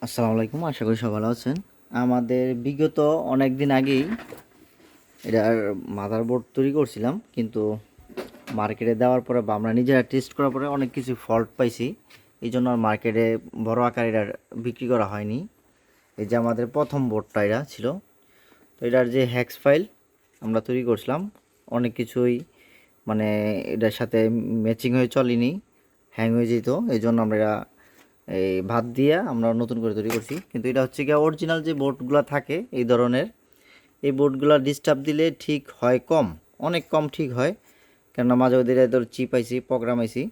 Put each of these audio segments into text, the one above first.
আসসালামু আলাইকুম, আশা করি সবাই ভালো আছেন। আমাদের বিগত অনেক দিন আগেই এটার মাদারবোর্ড তৈরি করছিলাম, কিন্তু মার্কেটে দেওয়ার পরে বা আমরা নিজেরা টেস্ট করার পরে অনেক কিছু ফল্ট পাইছি। এই জন্য আর মার্কেটে বড় আকারে এটার বিক্রি করা হয়নি। এই যে আমাদের প্রথম বোর্ডটা এটা ছিল, তো এটার যে হ্যাক্স ফাইল আমরা তৈরি করছিলাম, অনেক কিছুই মানে এটার সাথে ম্যাচিং হয়ে চলেনি, হ্যাং হয়ে যেত। এই জন্য আমরা এটা এই ভাত দিয়ে আমরা নতুন করে তৈরি করছি। কিন্তু এটা হচ্ছে গিয়ে অরিজিনাল যে বোর্ডগুলো থাকে এই ধরনের, এই বোর্ডগুলো ডিস্টার্ব দিলে ঠিক হয় কম, অনেক কম ঠিক হয়। কেননা মাঝে মধ্যে ধর চিপ আইসি প্রোগ্রাম আইসি,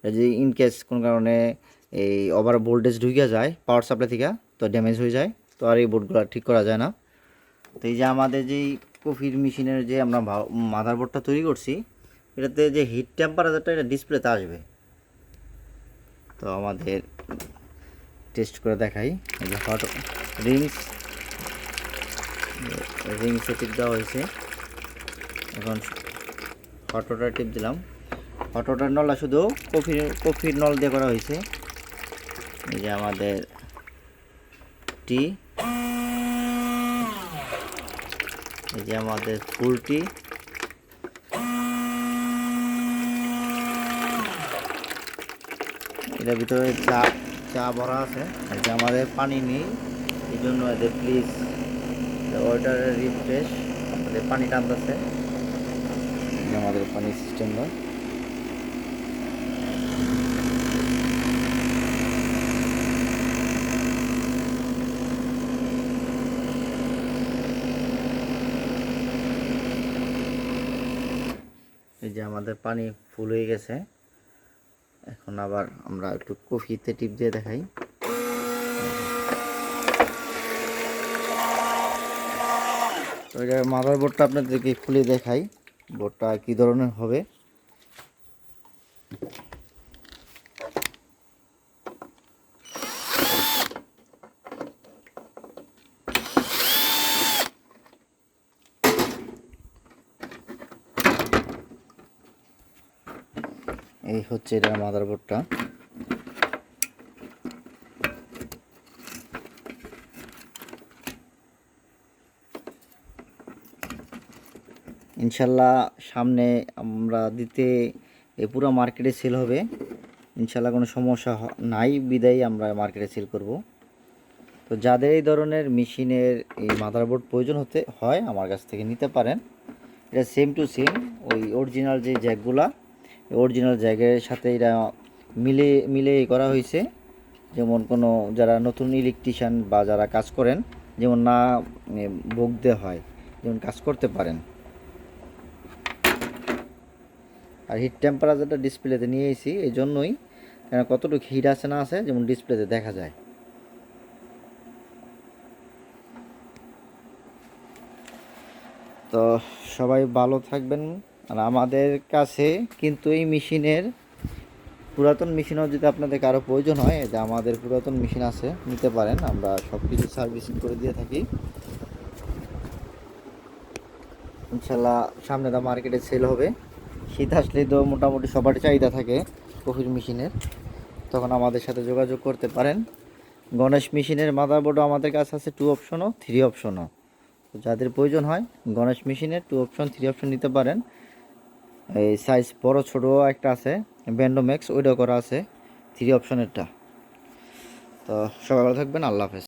যদি ইনকেস কোনো কারণে এই ওভার ভোল্টেজ ঢুকে যায় পাওয়ার সাপ্লাই থেকে, তো ড্যামেজ হয়ে যায়, তো আর এই বোর্ডগুলো ঠিক করা যায় না। তো এই যে আমাদের যেই কফির মেশিনের যে আমরা মাদারবোর্ডটা তৈরি করছি, এটাতে যে হিট টেম্পারেচারটা এটা ডিসপ্লেতে আসবে। তো আমাদের টেস্ট করে দেখাই। এই যে হট রিংসে টিপ দেওয়া হয়েছে। এখন হট ওয়াটার টিপ দিলাম। হট ওয়াটার নলটা শুধু কফির নল দিয়ে করা হয়েছে। এই যে আমাদের টি, এই যে আমাদের ফুল টি, এটার ভিতরে চা চা ভরা আছে। এই যে আমাদের পানি নেই, এই জন্য এদের প্লিজ ওয়াটারের রিফ্রেশ, আমাদের পানি টানতেছে। আমাদের পানি সিস্টেমটা এই যে আমাদের পানি ফুল হয়ে গেছে। এখন আবার আমরা একটু কফিতে টিপ দিয়ে দেখাই। তো এটা মাদারবোর্ডটা আপনাদেরকে খুলে দেখাই, বোর্ডটা কী ধরনের হবে। এই হচ্ছে এটার মাদারবোর্ডটা। ইনশাল্লাহ সামনে আমরা দিতে এই পুরো মার্কেটে সেল হবে ইনশাল্লাহ, কোনো সমস্যা নাই বিদায় আমরা মার্কেটে সেল করব। তো যাদের এই ধরনের মেশিনের এই মাদারবোর্ড প্রয়োজন হয় আমার কাছ থেকে নিতে পারেন। এটা সেম টু সেম ওই অরিজিনাল যে জ্যাকগুলা, অরিজিনাল জ্যাকের সাথে এটা মিলে করা হয়েছে। যেমন কোনো যারা নতুন ইলেকট্রিশিয়ান বা যারা কাজ করেন যেমন না ভুগতে হয়, যেমন কাজ করতে পারেন। আর হিট টেম্পারেচারটা ডিসপ্লেতে নিয়ে এসেছি এই জন্যই, কেন কতটুকু হিট আছে না আছে যেমন ডিসপ্লেতে দেখা যায়। তো সবাই ভালো থাকবেন। আর আমাদের কাছে কিন্তু এই মেশিনের পুরাতন মেশিনও যদি আপনাদের কারো প্রয়োজন হয়, যে আমাদের পুরাতন মেশিন আছে, নিতে পারেন, আমরা সব কিছু সার্ভিসিং করে দিয়ে থাকি ইনশাল্লাহ। সামনে তো মার্কেটে সেল হবে, শীত আসলেই তো মোটামুটি সবার চাহিদা থাকে কফির মেশিনের, তখন আমাদের সাথে যোগাযোগ করতে পারেন। গণেশ মেশিনের মাদারবোর্ডও আমাদের কাছে আছে 2 অপশনও 3 অপশনও। তো যাদের প্রয়োজন হয় গণেশ মেশিনের 2 অপশন 3 অপশন নিতে পারেন। এই সাইজ বড় ছোট একটা আছে, ব্যান্ডোম্যাক্স ওইটাও করা আছে 3 অপশনেরটা। তো সবাই ভালো থাকবেন, আল্লাহ হাফেজ।